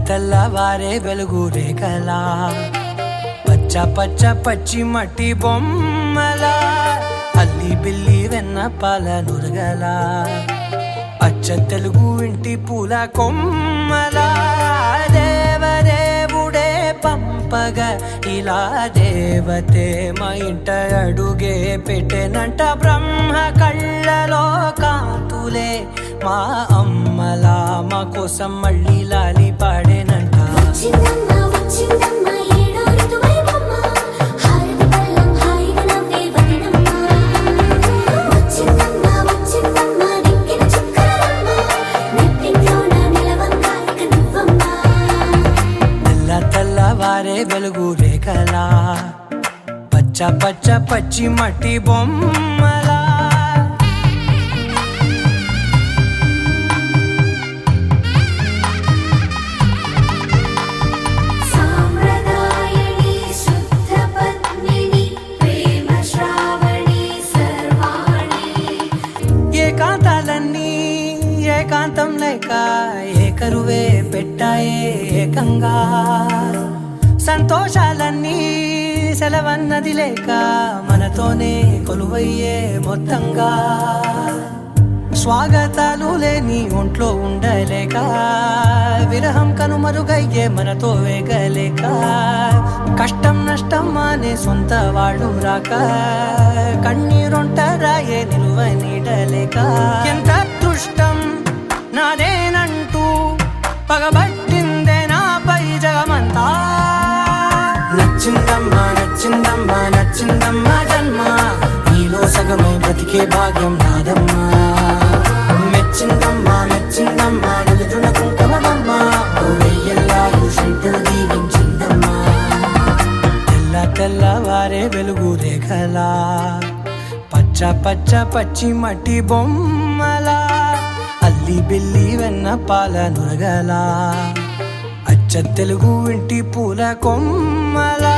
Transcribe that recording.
తెల్లవారే వెలుగు రేఖలా పచ్చ పచ్చ పచ్చి మట్టి బొమ్మలా అల్లి బిల్లి వెన్న పాల నురగలా అచ్చ తెలుగు ఇంటి పూల కొమ్మలా దేవదేవుడే పంపగా ఇలా దేవతే మా ఇంట అడుగే పెట్టెనంట బ్రహ్మ కళ్ళలో కాంతులే మా అమ్మలా మా కోసం మళ్ళీ లాలి పాడేనంట తెల్లవారే వెలుగు రేఖలా పచ్చ పచ్చ పచ్చి మట్టి బొమ్మలా ఏకాంతాలన్నీ ఏకాంతం లేక ఏకరువే పెట్టాయే ఏకంగా సంతోషాలన్నీ సెలవన్నది లేక మనతోనే కొలువయ్యే మొత్తంగా స్వాగతాలు లేని ఒంట్లో ఉండలేక విరహం కనుమరుగయ్యే మనతో వేగలేక కష్టం నష్టం అనే సొంత వాడు రాక కన్నీరొంటరాయే నిలువ నీడలేక ఎంత అదృష్టం నాదేనంటూ పగబట్టిందే నాపై జగమంతా నచ్చిందమ్మా నచ్చిందమ్మా నచ్చిందమ్మా జన్మ నీలో సగమై బ్రతికే భాగ్యం నాదమ్మా మెచ్చిందమ్మా మెచ్చిందమ్మా నిలుతున్న కుంకుమమ్మా వెయ్యల్లాలు శంకరు దీవించిందమ్మా తెల్లవారే వెలుగు రేఖలా పచ్చ పచ్చ పచ్చి మట్టి బొమ్మలా అల్లి బిల్లి వెన్న పాల నురగలా అచ్చ తెలుగు ఇంటి పూల కొమ్మలా